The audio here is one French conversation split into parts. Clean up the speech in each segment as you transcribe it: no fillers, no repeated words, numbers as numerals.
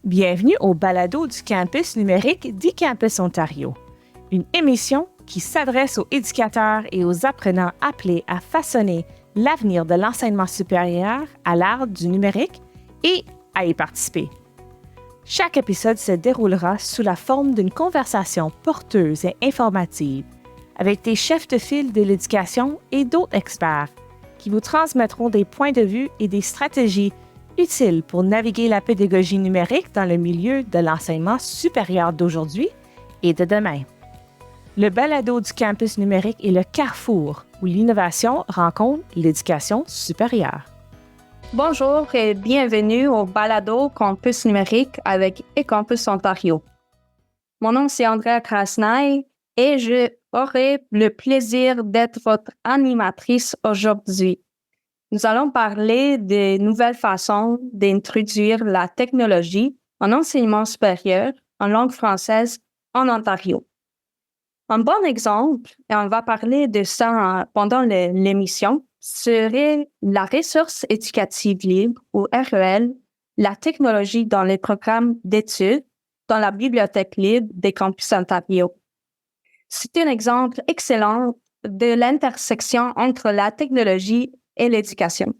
Bienvenue au balado du campus numérique d'eCampus Ontario, une émission qui s'adresse aux éducateurs et aux apprenants appelés à façonner l'avenir de l'enseignement supérieur à l'ère du numérique et à y participer. Chaque épisode se déroulera sous la forme d'une conversation porteuse et informative avec des chefs de file de l'éducation et d'autres experts qui vous transmettront des points de vue et des stratégies utiles pour naviguer la pédagogie numérique dans le milieu de l'enseignement supérieur d'aujourd'hui et de demain. Le balado du campus numérique est le carrefour où l'innovation rencontre l'éducation supérieure. Bonjour et bienvenue au balado campus numérique avec eCampus Ontario. Mon nom c'est Andrea Krasnaï et je aurai le plaisir d'être votre animatrice aujourd'hui. Nous allons parler de nouvelles façons d'introduire la technologie en enseignement supérieur en langue française en Ontario. Un bon exemple, et on va parler de ça pendant l'émission, serait la ressource éducative libre ou REL, la technologie dans les programmes d'études dans la bibliothèque libre des campus Ontario. C'est un exemple excellent de l'intersection entre la technologie et l'éducation.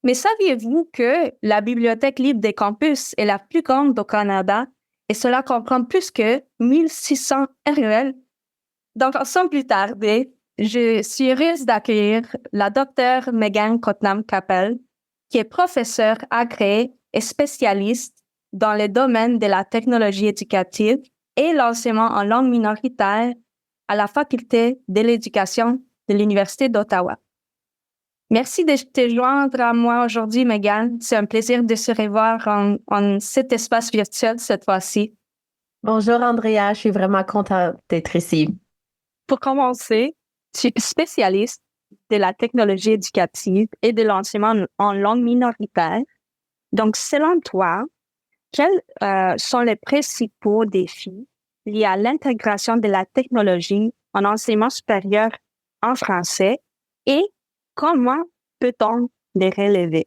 Mais saviez-vous que la bibliothèque libre des campus est la plus grande au Canada et cela comprend plus que 1600 REL? Donc, sans plus tarder, je suis heureuse d'accueillir la Dr Megan Cotnam-Capel, qui est professeure agréée et spécialiste dans le domaine de la technologie éducative et l'enseignement en langue minoritaire à la Faculté de l'éducation de l'Université d'Ottawa. Merci de te joindre à moi aujourd'hui, Megan. C'est un plaisir de se revoir en cet espace virtuel cette fois-ci. Bonjour, Andrea. Je suis vraiment contente d'être ici. Pour commencer, tu es spécialiste de la technologie éducative et de l'enseignement en langue minoritaire. Donc, selon toi, quels sont les principaux défis liés à l'intégration de la technologie en enseignement supérieur en français et comment peut-on les relever?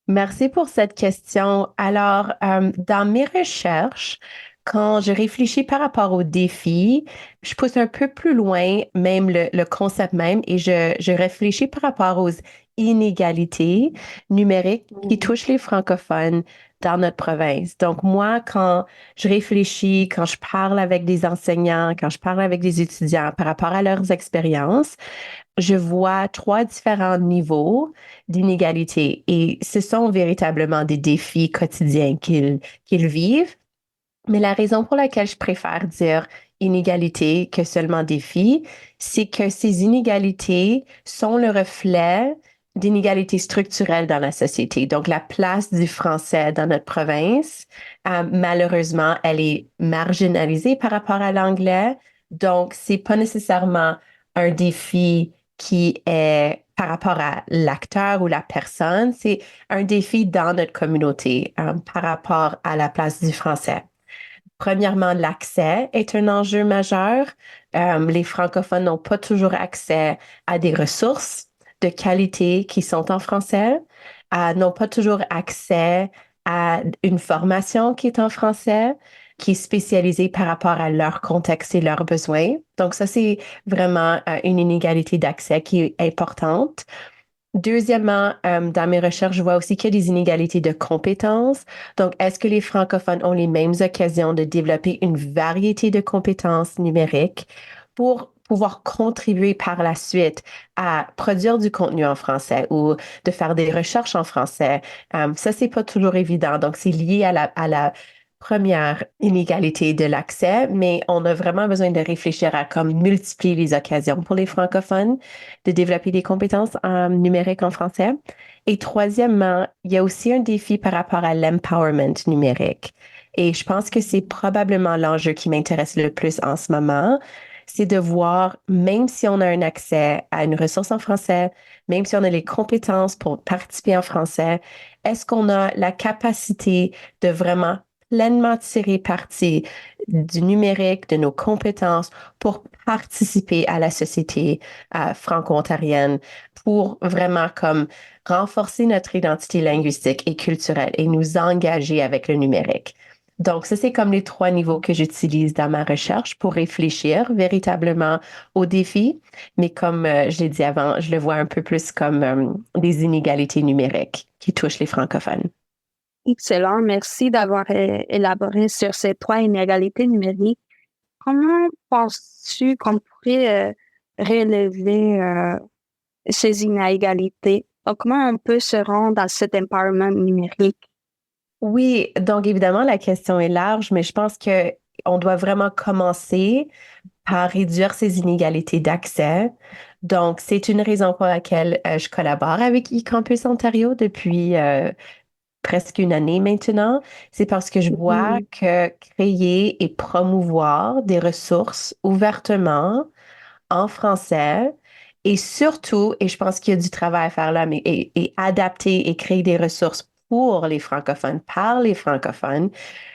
Merci pour cette question. Alors, dans mes recherches, quand je réfléchis par rapport aux défis, je pousse un peu plus loin, même le concept même, et je réfléchis par rapport aux inégalités numériques qui touchent les francophones dans notre province. Donc, moi, quand je réfléchis, quand je parle avec des enseignants, quand je parle avec des étudiants par rapport à leurs expériences, je vois 3 différents niveaux d'inégalité et ce sont véritablement des défis quotidiens qu'ils vivent. Mais la raison pour laquelle je préfère dire inégalité que seulement défi, c'est que ces inégalités sont le reflet d'inégalités structurelles dans la société. Donc, la place du français dans notre province, malheureusement, elle est marginalisée par rapport à l'anglais. Donc, c'est pas nécessairement un défi qui est par rapport à l'acteur ou la personne, c'est un défi dans notre communauté par rapport à la place du français. Premièrement, l'accès est un enjeu majeur. Les francophones n'ont pas toujours accès à des ressources de qualité qui sont en français, n'ont pas toujours accès à une formation qui est en français, qui est spécialisée par rapport à leur contexte et leurs besoins. Donc ça, c'est vraiment une inégalité d'accès qui est importante. Deuxièmement, dans mes recherches, je vois aussi qu'il y a des inégalités de compétences. Donc, est-ce que les francophones ont les mêmes occasions de développer une variété de compétences numériques pour pouvoir contribuer par la suite à produire du contenu en français ou de faire des recherches en français? Ça, c'est pas toujours évident. Donc, c'est lié à la première inégalité de l'accès, mais on a vraiment besoin de réfléchir à comme multiplier les occasions pour les francophones de développer des compétences numériques en français. Et troisièmement, il y a aussi un défi par rapport à l'empowerment numérique. Et je pense que c'est probablement l'enjeu qui m'intéresse le plus en ce moment, c'est de voir, même si on a un accès à une ressource en français, même si on a les compétences pour participer en français, est-ce qu'on a la capacité de vraiment pleinement tirer parti du numérique, de nos compétences pour participer à la société franco-ontarienne, pour vraiment comme renforcer notre identité linguistique et culturelle et nous engager avec le numérique. Donc, ça, c'est comme les 3 niveaux que j'utilise dans ma recherche pour réfléchir véritablement aux défis. Mais comme je l'ai dit avant, je le vois un peu plus comme des inégalités numériques qui touchent les francophones. Excellent. Merci d'avoir élaboré sur ces 3 inégalités numériques. Comment penses-tu qu'on pourrait relever ces inégalités? Donc, comment on peut se rendre à cet empowerment numérique? Oui, donc évidemment, la question est large, mais je pense que on doit vraiment commencer par réduire ces inégalités d'accès. Donc, c'est une raison pour laquelle je collabore avec eCampus Ontario depuis presque une année maintenant. C'est parce que je vois Mhm. que créer et promouvoir des ressources ouvertement en français et surtout, et je pense qu'il y a du travail à faire là, mais et adapter et créer des ressources pour les francophones, par les francophones,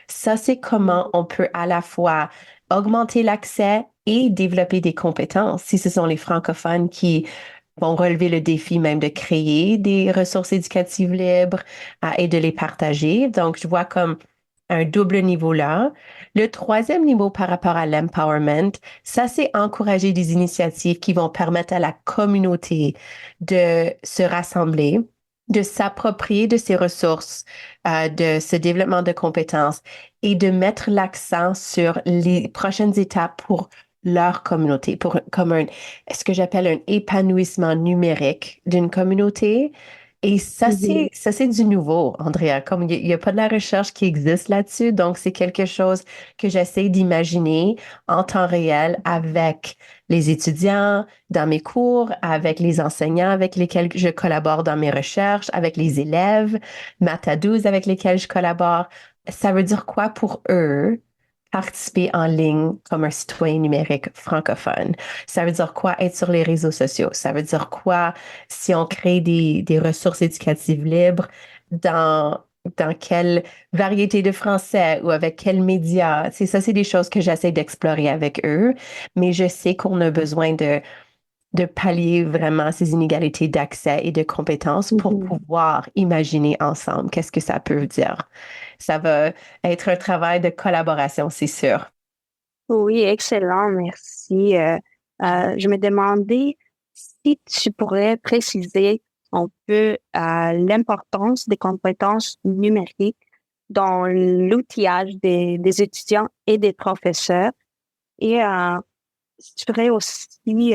ça, c'est comment on peut à la fois augmenter l'accès et développer des compétences. Si ce sont les francophones qui vont relever le défi même de créer des ressources éducatives libres et de les partager. Donc, je vois comme un double niveau là. Le troisième niveau par rapport à l'empowerment, ça, c'est encourager des initiatives qui vont permettre à la communauté de se rassembler, de s'approprier de ces ressources, de ce développement de compétences et de mettre l'accent sur les prochaines étapes pour leur communauté, pour comme ce que j'appelle un épanouissement numérique d'une communauté. Et Mhm. ça, c'est du nouveau, Andrea. Comme il y a pas de la recherche qui existe là-dessus, donc c'est quelque chose que j'essaie d'imaginer en temps réel avec les étudiants dans mes cours, avec les enseignants avec lesquels je collabore dans mes recherches, avec les élèves, Matadouze avec lesquels je collabore. Ça veut dire quoi pour eux? Participer en ligne comme un citoyen numérique francophone. Ça veut dire quoi être sur les réseaux sociaux? Ça veut dire quoi si on crée des ressources éducatives libres dans quelle variété de français ou avec quels médias? C'est ça, c'est des choses que j'essaie d'explorer avec eux, mais je sais qu'on a besoin de pallier vraiment ces inégalités d'accès et de compétences pour Mhm. pouvoir imaginer ensemble qu'est-ce que ça peut dire. Ça va être un travail de collaboration, c'est sûr. Oui, excellent, merci. Je me demandais si tu pourrais préciser un peu l'importance des compétences numériques dans l'outillage des étudiants et des professeurs. Et si tu pourrais aussi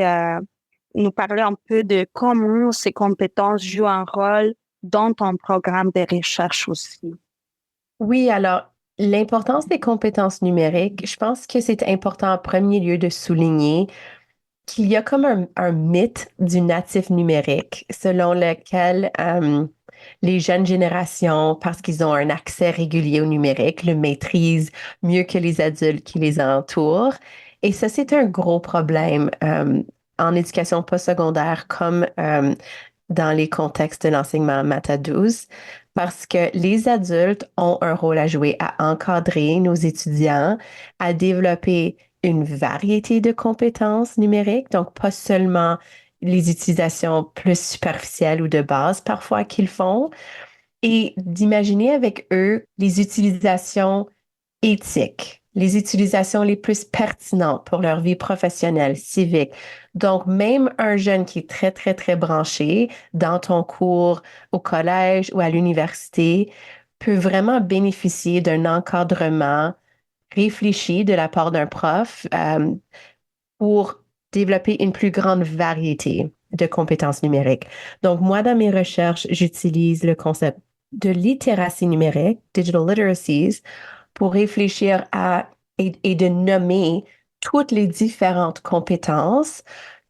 nous parler un peu de comment ces compétences jouent un rôle dans ton programme de recherche aussi. Oui, alors, l'importance des compétences numériques, je pense que c'est important en premier lieu de souligner qu'il y a comme un mythe du natif numérique selon lequel les jeunes générations, parce qu'ils ont un accès régulier au numérique, le maîtrisent mieux que les adultes qui les entourent. Et ça, c'est un gros problème en éducation postsecondaire comme dans les contextes de l'enseignement Matadouze, parce que les adultes ont un rôle à jouer à encadrer nos étudiants, à développer une variété de compétences numériques, donc pas seulement les utilisations plus superficielles ou de base parfois qu'ils font, et d'imaginer avec eux les utilisations éthiques, les utilisations les plus pertinentes pour leur vie professionnelle, civique. Donc, même un jeune qui est très, très, très branché dans ton cours au collège ou à l'université peut vraiment bénéficier d'un encadrement réfléchi de la part d'un prof pour développer une plus grande variété de compétences numériques. Donc, moi, dans mes recherches, j'utilise le concept de littératie numérique, digital literacies, pour réfléchir à et de nommer toutes les différentes compétences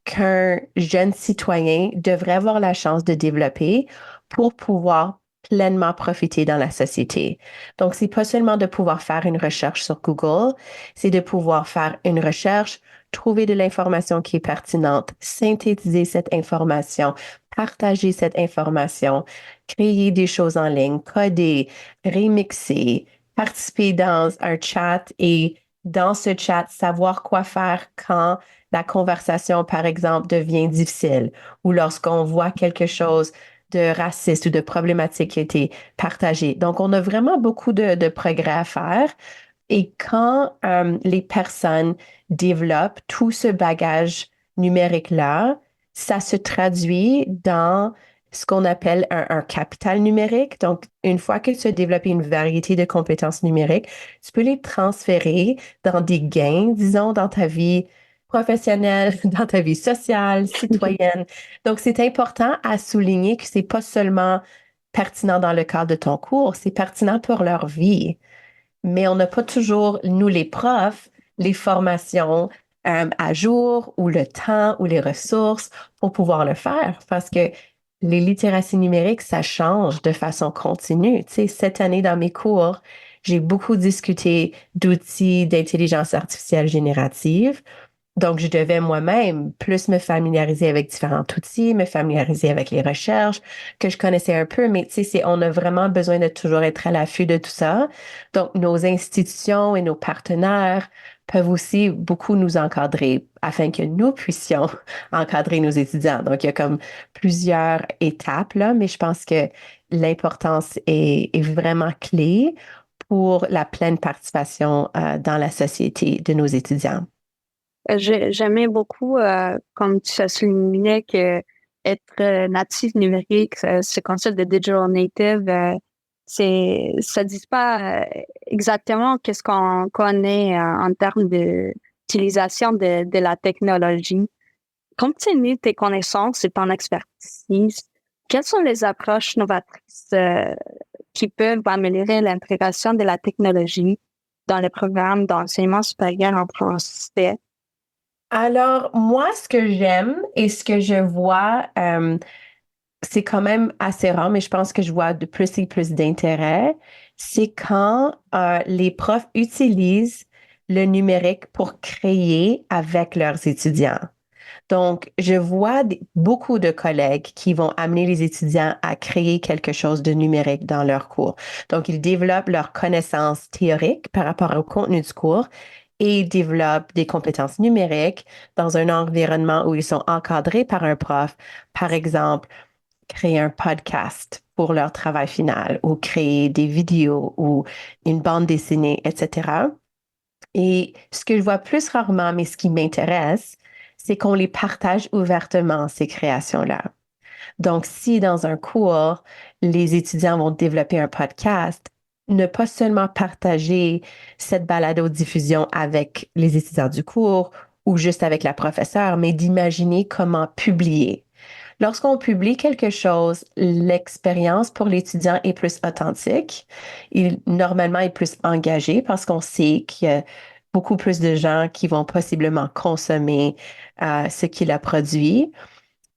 qu'un jeune citoyen devrait avoir la chance de développer pour pouvoir pleinement profiter dans la société. Donc, c'est pas seulement de pouvoir faire une recherche sur Google, c'est de pouvoir faire une recherche, trouver de l'information qui est pertinente, synthétiser cette information, partager cette information, créer des choses en ligne, coder, remixer, participer dans un chat et dans ce chat, savoir quoi faire quand la conversation, par exemple, devient difficile ou lorsqu'on voit quelque chose de racisme ou de problématiques qui a été partagée. Donc, on a vraiment beaucoup de progrès à faire. Et quand les personnes développent tout ce bagage numérique-là, ça se traduit dans ce qu'on appelle un capital numérique. Donc, une fois que tu as développé une variété de compétences numériques, tu peux les transférer dans des gains, disons, dans ta vie professionnelle, dans ta vie sociale, citoyenne. Donc, c'est important à souligner que c'est pas seulement pertinent dans le cadre de ton cours, c'est pertinent pour leur vie. Mais on n'a pas toujours, nous les profs, les formations à jour ou le temps ou les ressources pour pouvoir le faire parce que les littératies numériques, ça change de façon continue. Tu sais, cette année dans mes cours, j'ai beaucoup discuté d'outils d'intelligence artificielle générative. Donc, je devais moi-même plus me familiariser avec différents outils, me familiariser avec les recherches que je connaissais un peu, mais tu sais, on a vraiment besoin de toujours être à l'affût de tout ça. Donc, nos institutions et nos partenaires peuvent aussi beaucoup nous encadrer afin que nous puissions encadrer nos étudiants. Donc, il y a comme plusieurs étapes là, mais je pense que l'importance est vraiment clé pour la pleine participation dans la société de nos étudiants. J'aimais beaucoup, comme tu as souligné, que être natif numérique, ce concept de digital native, ça dit pas exactement qu'est-ce qu'on connaît en termes d'utilisation de la technologie. Compte tenu de tes connaissances et ton expertise, quelles sont les approches novatrices qui peuvent améliorer l'intégration de la technologie dans les programmes d'enseignement supérieur en français? Alors, moi, ce que j'aime et ce que je vois, c'est quand même assez rare, mais je pense que je vois de plus en plus d'intérêt, c'est quand les profs utilisent le numérique pour créer avec leurs étudiants. Donc, je vois beaucoup de collègues qui vont amener les étudiants à créer quelque chose de numérique dans leur cours. Donc, ils développent leurs connaissances théoriques par rapport au contenu du cours et ils développent des compétences numériques dans un environnement où ils sont encadrés par un prof. Par exemple, créer un podcast pour leur travail final ou créer des vidéos ou une bande dessinée, etc. Et ce que je vois plus rarement, mais ce qui m'intéresse, c'est qu'on les partage ouvertement, ces créations-là. Donc, si dans un cours, les étudiants vont développer un podcast, ne pas seulement partager cette balado-diffusion avec les étudiants du cours ou juste avec la professeure, mais d'imaginer comment publier. Lorsqu'on publie quelque chose, l'expérience pour l'étudiant est plus authentique. Normalement, est plus engagé parce qu'on sait qu'il y a beaucoup plus de gens qui vont possiblement consommer ce qu'il a produit.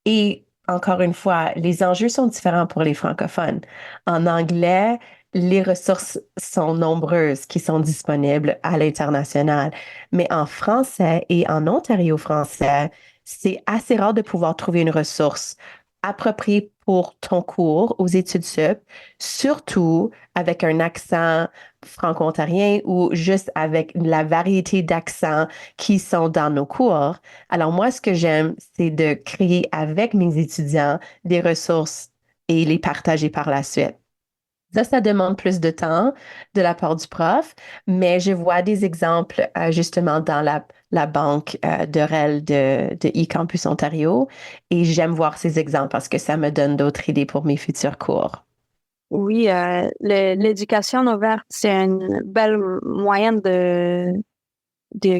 Et encore une fois, les enjeux sont différents pour les francophones. En anglais, les ressources sont nombreuses qui sont disponibles à l'international. Mais en français et en ontario français, c'est assez rare de pouvoir trouver une ressource appropriée pour ton cours aux études sup, surtout avec un accent franco-ontarien ou juste avec la variété d'accents qui sont dans nos cours. Alors moi, ce que j'aime, c'est de créer avec mes étudiants des ressources et les partager par la suite. Ça demande plus de temps de la part du prof, mais je vois des exemples justement dans la banque de REL de eCampus Ontario et j'aime voir ces exemples parce que ça me donne d'autres idées pour mes futurs cours. Oui, l'éducation ouverte, c'est une belle moyen de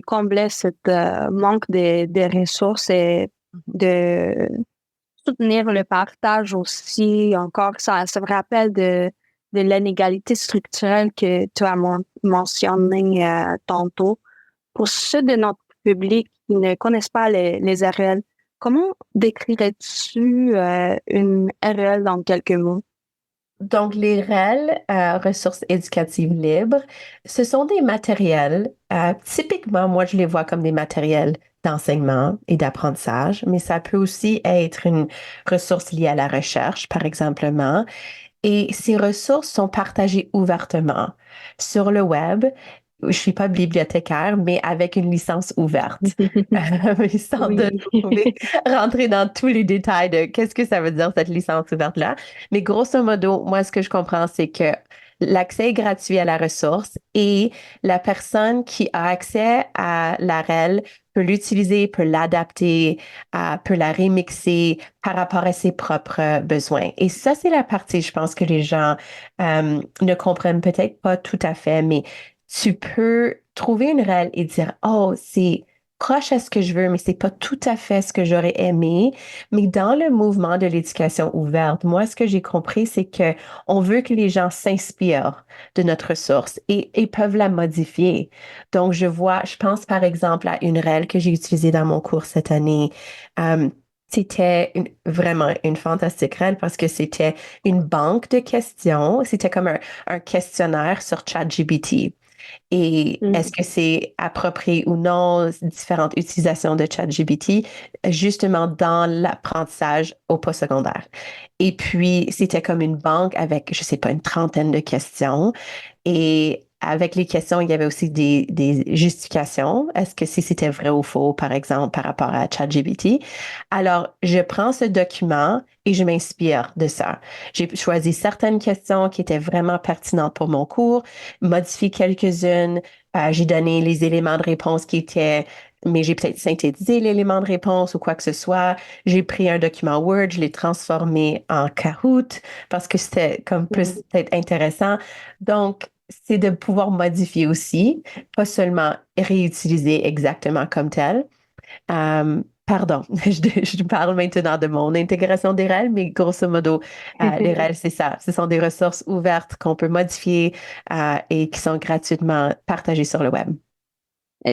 combler cette manque de ressources et de soutenir le partage aussi. Encore, ça me rappelle de l'inégalité structurelle que tu as mentionné tantôt. Pour ceux de notre public qui ne connaissent pas les RL, comment décrirais-tu une RL dans quelques mots? Donc, les REL, ressources éducatives libres, ce sont des matériels, typiquement, moi, je les vois comme des matériels d'enseignement et d'apprentissage, mais ça peut aussi être une ressource liée à la recherche, par exemple. Et ces ressources sont partagées ouvertement sur le web je suis pas bibliothécaire, mais avec une licence ouverte. Mais sans de Oui. trouver, rentrer dans tous les détails de qu'est-ce que ça veut dire cette licence ouverte-là. Mais grosso modo, moi, ce que je comprends, c'est que l'accès est gratuit à la ressource et la personne qui a accès à la REL peut l'utiliser, peut l'adapter, peut la remixer par rapport à ses propres besoins. Et ça, c'est la partie, je pense, que les gens ne comprennent peut-être pas tout à fait, mais tu peux trouver une REL et dire, oh, c'est proche à ce que je veux, mais c'est pas tout à fait ce que j'aurais aimé. Mais dans le mouvement de l'éducation ouverte, moi, ce que j'ai compris, c'est que on veut que les gens s'inspirent de notre ressource et peuvent la modifier. Donc, je pense par exemple à une REL que j'ai utilisée dans mon cours cette année. C'était vraiment une fantastique REL parce que c'était une banque de questions. C'était comme un questionnaire sur ChatGPT. Et est-ce que c'est approprié ou non, différentes utilisations de ChatGPT, justement dans l'apprentissage au postsecondaire. Et puis, c'était comme une banque avec, je sais pas, une trentaine de questions. Et avec les questions, il y avait aussi des justifications. Est-ce que si c'était vrai ou faux, par exemple, par rapport à ChatGPT? Alors, je prends ce document et je m'inspire de ça. J'ai choisi certaines questions qui étaient vraiment pertinentes pour mon cours, modifié quelques-unes. J'ai donné les éléments de réponse qui étaient, mais j'ai peut-être synthétisé l'élément de réponse ou quoi que ce soit. J'ai pris un document Word, je l'ai transformé en Kahoot parce que c'était comme plus peut-être intéressant. Donc, c'est de pouvoir modifier aussi, pas seulement réutiliser exactement comme tel. Pardon, je parle maintenant de mon intégration des REL, mais grosso modo, les REL, c'est ça. Ce sont des ressources ouvertes qu'on peut modifier et qui sont gratuitement partagées sur le web.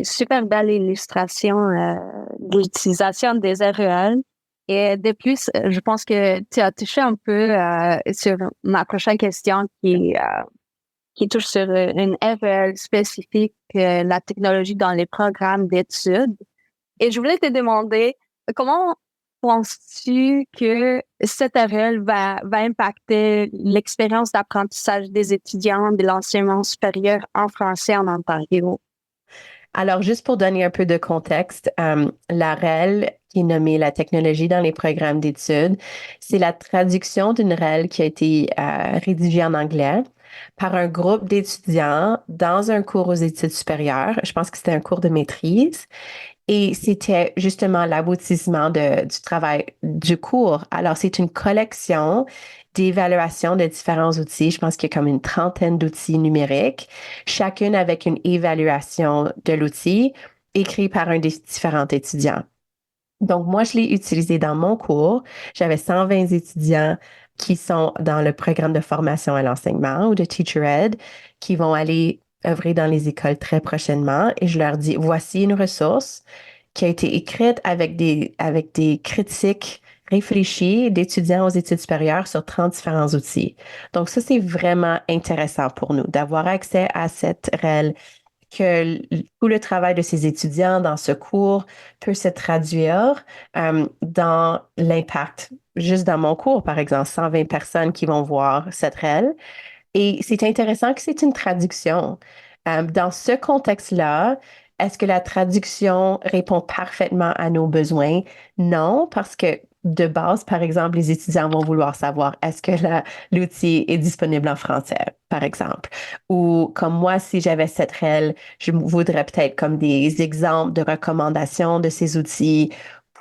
Super belle illustration de l'utilisation des REL. Et de plus, je pense que tu as touché un peu sur ma prochaine question qui touche sur une REL spécifique, la technologie dans les programmes d'études. Et je voulais te demander, comment penses-tu que cette REL va impacter l'expérience d'apprentissage des étudiants de l'enseignement supérieur en français en Ontario? Alors, juste pour donner un peu de contexte, la REL, qui est nommée la technologie dans les programmes d'études, c'est la traduction d'une REL qui a été rédigée en anglais par un groupe d'étudiants dans un cours aux études supérieures. Je pense que c'était un cours de maîtrise. Et c'était justement l'aboutissement du travail du cours. Alors, c'est une collection d'évaluation de différents outils. Je pense qu'il y a comme une trentaine d'outils numériques, chacune avec une évaluation de l'outil écrit par un des différents étudiants. Donc, moi, je l'ai utilisé dans mon cours. J'avais 120 étudiants qui sont dans le programme de formation à l'enseignement ou de Teacher Ed, qui vont aller œuvrer dans les écoles très prochainement. Et je leur dis, voici une ressource qui a été écrite avec des critiques réfléchies d'étudiants aux études supérieures sur 30 différents outils. Donc, ça, c'est vraiment intéressant pour nous d'avoir accès à cette REL que tout le travail de ces étudiants dans ce cours peut se traduire dans l'impact. Juste dans mon cours, par exemple, 120 personnes qui vont voir cette REL. Et c'est intéressant que c'est une traduction. Dans ce contexte-là, est-ce que la traduction répond parfaitement à nos besoins? Non, parce que de base, par exemple, les étudiants vont vouloir savoir est-ce que l'outil est disponible en français, par exemple. Ou comme moi, si j'avais cette REL, je voudrais peut-être comme des exemples de recommandations de ces outils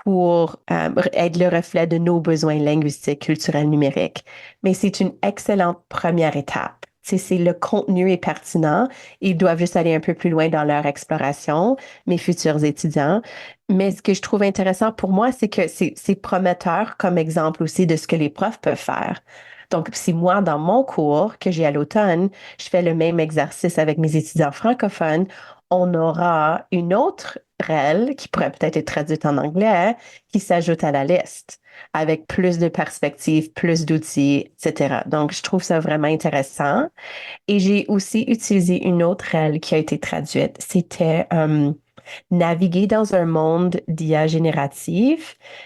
pour être le reflet de nos besoins linguistiques, culturels, numériques. Mais c'est une excellente première étape. C'est le contenu est pertinent. Ils doivent juste aller un peu plus loin dans leur exploration, mes futurs étudiants. Mais ce que je trouve intéressant pour moi, c'est que c'est prometteur comme exemple aussi de ce que les profs peuvent faire. Donc, si moi, dans mon cours que j'ai à l'automne, je fais le même exercice avec mes étudiants francophones, on aura une autre REL qui pourrait peut-être être traduite en anglais qui s'ajoute à la liste avec plus de perspectives, plus d'outils, etc. Donc, je trouve ça vraiment intéressant. Et j'ai aussi utilisé une autre REL qui a été traduite. C'était Naviguer dans un monde d'IA générative,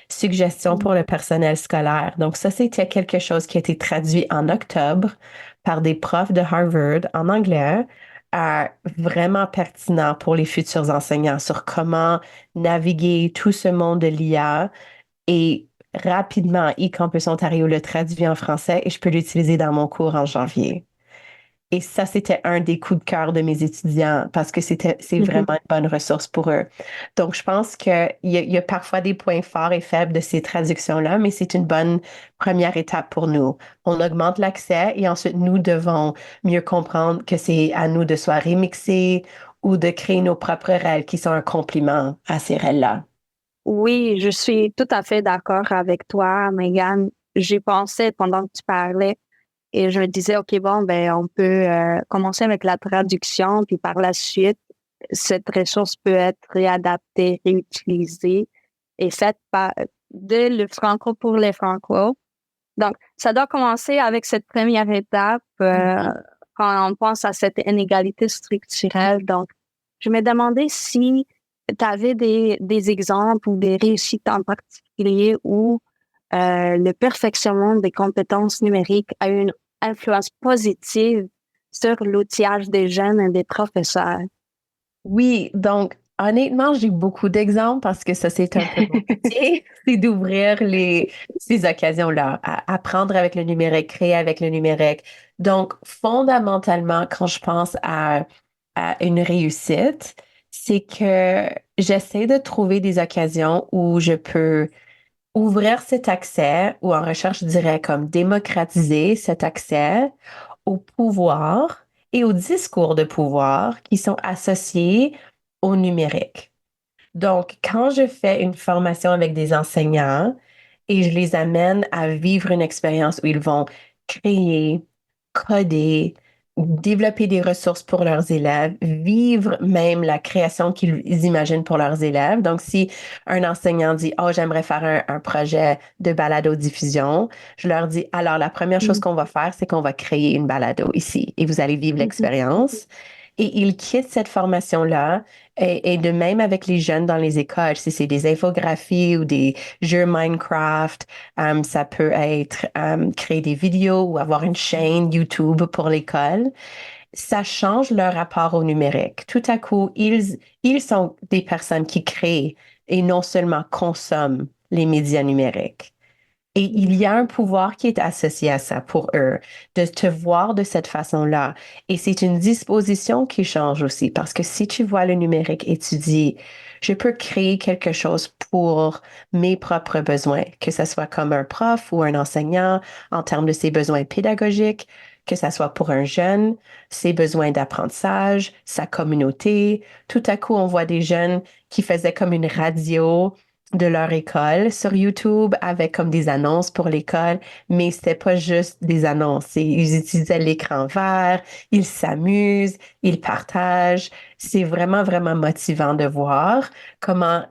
suggestions pour le personnel scolaire. Donc, ça, c'était quelque chose qui a été traduit en octobre par des profs de Harvard en anglais. vraiment pertinent pour les futurs enseignants sur comment naviguer tout ce monde de l'IA et rapidement, eCampus Ontario le traduit en français et je peux l'utiliser dans mon cours en janvier. Et ça, c'était un des coups de cœur de mes étudiants parce que c'est vraiment une bonne ressource pour eux. Donc, je pense qu'il y a parfois des points forts et faibles de ces traductions-là, mais c'est une bonne première étape pour nous. On augmente l'accès et ensuite, nous devons mieux comprendre que c'est à nous de soit remixer ou de créer nos propres règles qui sont un complément à ces règles-là. Oui, je suis tout à fait d'accord avec toi, Megan. J'y pensais pendant que tu parlais et je me disais, OK, bon, ben, on peut commencer avec la traduction, puis par la suite, cette ressource peut être réadaptée, réutilisée et faite de le franco pour les franco. Donc, ça doit commencer avec cette première étape quand on pense à cette inégalité structurelle. Donc, je me demandais si tu avais des exemples ou des réussites en particulier où le perfectionnement des compétences numériques a une influence positive sur l'outillage des jeunes et des professeurs. Oui, donc honnêtement, j'ai beaucoup d'exemples parce que ça, c'est un peu mon métier, c'est d'ouvrir ces occasions-là, à apprendre avec le numérique, créer avec le numérique. Donc, fondamentalement, quand je pense à une réussite, c'est que j'essaie de trouver des occasions où je peux ouvrir cet accès, ou en recherche, je dirais comme démocratiser cet accès au pouvoir et au discours de pouvoir qui sont associés au numérique. Donc, quand je fais une formation avec des enseignants et je les amène à vivre une expérience où ils vont créer, coder, développer des ressources pour leurs élèves, vivre même la création qu'ils imaginent pour leurs élèves. Donc, si un enseignant dit, oh, j'aimerais faire un projet de balado-diffusion, je leur dis, alors, la première chose qu'on va faire, c'est qu'on va créer une balado ici et vous allez vivre l'expérience. Et ils quittent cette formation-là et de même avec les jeunes dans les écoles, si c'est des infographies ou des jeux Minecraft, ça peut être créer des vidéos ou avoir une chaîne YouTube pour l'école. Ça change leur rapport au numérique. Tout à coup, ils sont des personnes qui créent et non seulement consomment les médias numériques. Et il y a un pouvoir qui est associé à ça pour eux, de te voir de cette façon-là. Et c'est une disposition qui change aussi, parce que si tu vois le numérique et tu dis, je peux créer quelque chose pour mes propres besoins, que ce soit comme un prof ou un enseignant en termes de ses besoins pédagogiques, que ce soit pour un jeune, ses besoins d'apprentissage, sa communauté. Tout à coup, on voit des jeunes qui faisaient comme une radio de leur école sur YouTube avec comme des annonces pour l'école, mais c'était pas juste des annonces. Ils utilisaient l'écran vert, ils s'amusent, ils partagent. C'est vraiment, vraiment motivant de voir comment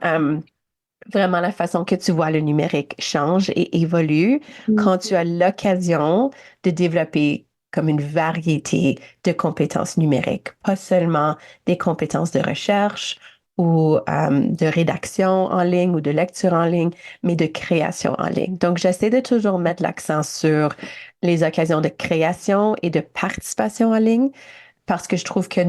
vraiment la façon que tu vois le numérique change et évolue quand tu as l'occasion de développer comme une variété de compétences numériques, pas seulement des compétences de recherche ou de rédaction en ligne ou de lecture en ligne, mais de création en ligne. Donc, j'essaie de toujours mettre l'accent sur les occasions de création et de participation en ligne parce que je trouve que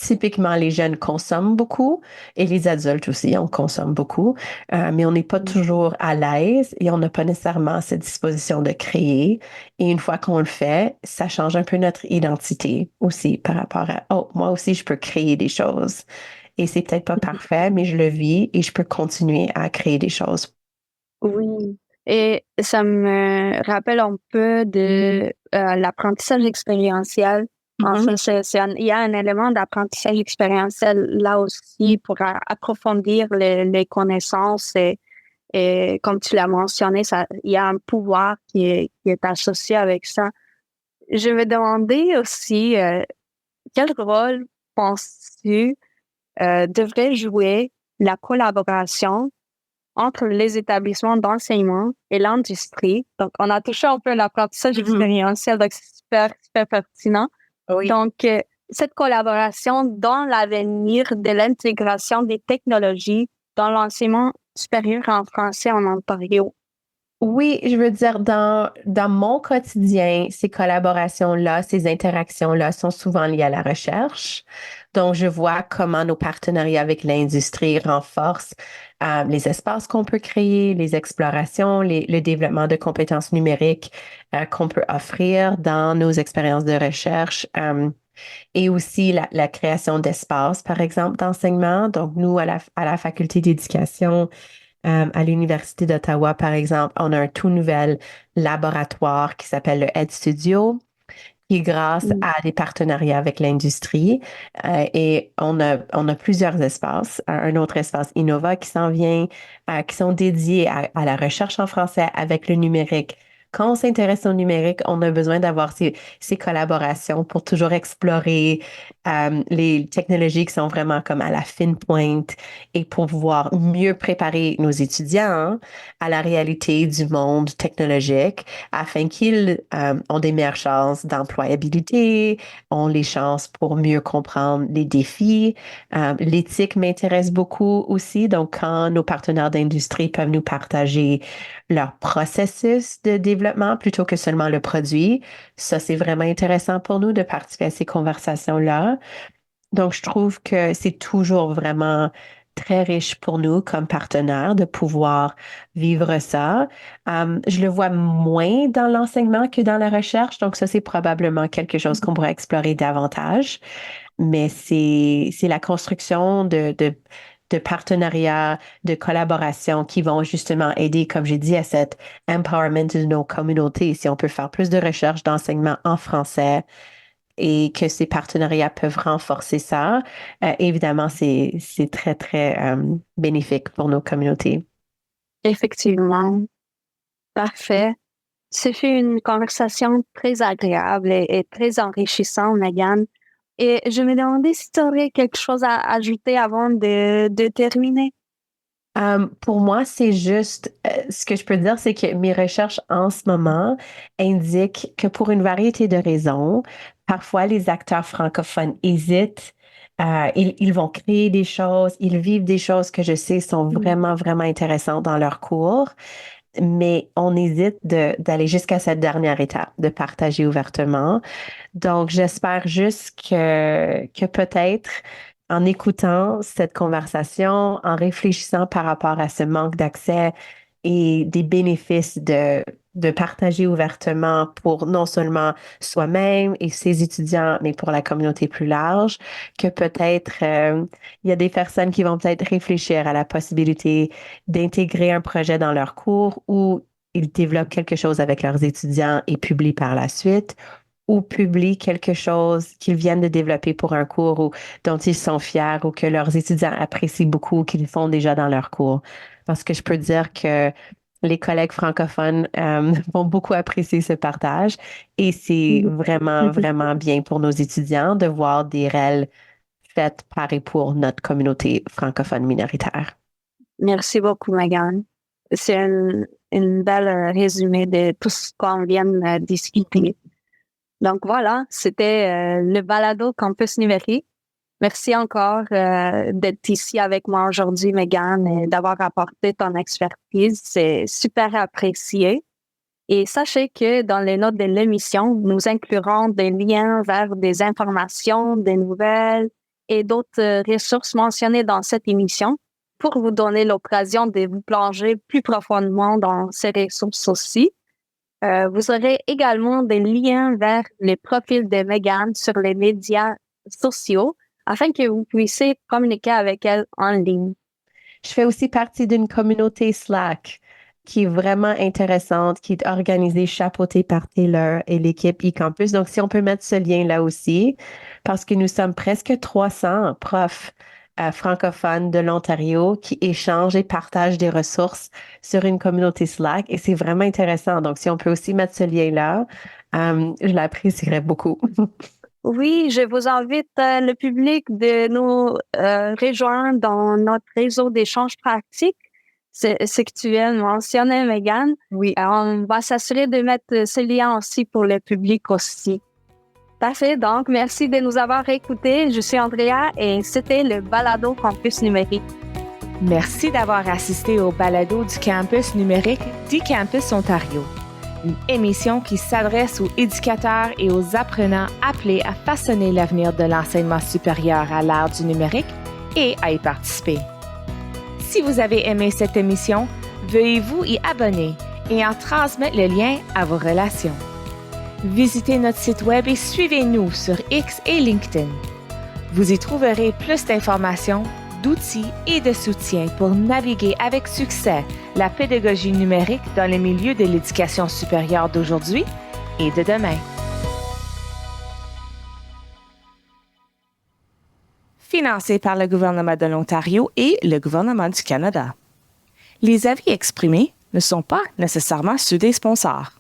typiquement, les jeunes consomment beaucoup et les adultes aussi, on consomme beaucoup, mais on n'est pas toujours à l'aise et on n'a pas nécessairement cette disposition de créer. Et une fois qu'on le fait, ça change un peu notre identité aussi par rapport à, oh, moi aussi, je peux créer des choses. Et c'est peut-être pas parfait, mais je le vis et je peux continuer à créer des choses. Oui, et ça me rappelle un peu de l'apprentissage expérientiel. En fait, il y a un élément d'apprentissage expérientiel là aussi pour approfondir les connaissances et comme tu l'as mentionné, il y a un pouvoir qui est associé avec ça. Je me demandais aussi quel rôle penses-tu devrait jouer la collaboration entre les établissements d'enseignement et l'industrie. Donc, on a touché un peu l'apprentissage expérientiel, donc c'est super, super pertinent. Oui. Donc, cette collaboration dans l'avenir de l'intégration des technologies dans l'enseignement supérieur en français en Ontario. Oui, je veux dire, dans mon quotidien, ces collaborations-là, ces interactions-là sont souvent liées à la recherche. Donc, je vois comment nos partenariats avec l'industrie renforcent les espaces qu'on peut créer, les explorations, le développement de compétences numériques qu'on peut offrir dans nos expériences de recherche. Et aussi la création d'espaces, par exemple, d'enseignement. Donc, nous, à la faculté d'éducation, à l'Université d'Ottawa, par exemple, on a un tout nouvel laboratoire qui s'appelle le Ed Studio, qui est grâce Mm. à des partenariats avec l'industrie. Et on a plusieurs espaces. Un autre espace Innova qui s'en vient, qui sont dédiés à la recherche en français avec le numérique. Quand on s'intéresse au numérique, on a besoin d'avoir ces collaborations pour toujours explorer les technologies qui sont vraiment comme à la fine pointe et pour pouvoir mieux préparer nos étudiants à la réalité du monde technologique afin qu'ils ont des meilleures chances d'employabilité, ont les chances pour mieux comprendre les défis. L'éthique m'intéresse beaucoup aussi. Donc, quand nos partenaires d'industrie peuvent nous partager leur processus de développement plutôt que seulement le produit, ça, c'est vraiment intéressant pour nous de participer à ces conversations-là. Donc, je trouve que c'est toujours vraiment très riche pour nous comme partenaires de pouvoir vivre ça. Je le vois moins dans l'enseignement que dans la recherche, donc ça, c'est probablement quelque chose qu'on pourrait explorer davantage, mais c'est la construction de partenariats, de collaborations qui vont justement aider, comme j'ai dit, à cet empowerment de nos communautés. Si on peut faire plus de recherche d'enseignement en français, et que ces partenariats peuvent renforcer ça, évidemment, c'est très, très bénéfique pour nos communautés. Effectivement. Parfait. Ce fut une conversation très agréable et très enrichissante, Megan. Et je me demandais si tu aurais quelque chose à ajouter avant de terminer. Pour moi, c'est juste, ce que je peux dire, c'est que mes recherches en ce moment indiquent que pour une variété de raisons, parfois les acteurs francophones hésitent. Ils vont créer des choses, ils vivent des choses que je sais sont vraiment, vraiment intéressantes dans leur cours, mais on hésite d'aller jusqu'à cette dernière étape, de partager ouvertement. Donc, j'espère juste que peut-être en écoutant cette conversation, en réfléchissant par rapport à ce manque d'accès et des bénéfices de partager ouvertement pour non seulement soi-même et ses étudiants, mais pour la communauté plus large, que peut-être il y a des personnes qui vont peut-être réfléchir à la possibilité d'intégrer un projet dans leur cours ou ils développent quelque chose avec leurs étudiants et publient par la suite ou publient quelque chose qu'ils viennent de développer pour un cours ou dont ils sont fiers ou que leurs étudiants apprécient beaucoup, qu'ils font déjà dans leur cours. Parce que je peux dire que les collègues francophones vont beaucoup apprécier ce partage et c'est vraiment, vraiment bien pour nos étudiants de voir des REL faites par et pour notre communauté francophone minoritaire. Merci beaucoup, Megan. C'est une belle résumé de tout ce qu'on vient de discuter. Donc voilà, c'était le balado Campus numérique. Merci encore d'être ici avec moi aujourd'hui, Megan, et d'avoir apporté ton expertise. C'est super apprécié. Et sachez que dans les notes de l'émission, nous inclurons des liens vers des informations, des nouvelles et d'autres ressources mentionnées dans cette émission pour vous donner l'occasion de vous plonger plus profondément dans ces ressources aussi. Vous aurez également des liens vers les profils de Megan sur les médias sociaux afin que vous puissiez communiquer avec elle en ligne. Je fais aussi partie d'une communauté Slack qui est vraiment intéressante, qui est organisée, chapeautée par Taylor et l'équipe eCampus. Donc, si on peut mettre ce lien-là aussi, parce que nous sommes presque 300 profs francophones de l'Ontario qui échangent et partagent des ressources sur une communauté Slack et c'est vraiment intéressant. Donc, si on peut aussi mettre ce lien-là, je l'apprécierais beaucoup. Oui, je vous invite le public de nous rejoindre dans notre réseau d'échanges pratiques. C'est ce que tu viens de mentionner, Megan. Oui. On va s'assurer de mettre ce lien aussi pour le public aussi. Parfait. Donc, merci de nous avoir écoutés. Je suis Andrea et c'était le balado Campus numérique. Merci d'avoir assisté au balado du campus numérique d'eCampus Ontario, une émission qui s'adresse aux éducateurs et aux apprenants appelés à façonner l'avenir de l'enseignement supérieur à l'ère du numérique et à y participer. Si vous avez aimé cette émission, veuillez vous y abonner et en transmettre le lien à vos relations. Visitez notre site web et suivez-nous sur X et LinkedIn. Vous y trouverez plus d'informations, d'outils et de soutien pour naviguer avec succès la pédagogie numérique dans le milieu de l'éducation supérieure d'aujourd'hui et de demain. Financé par le gouvernement de l'Ontario et le gouvernement du Canada. Les avis exprimés ne sont pas nécessairement ceux des sponsors.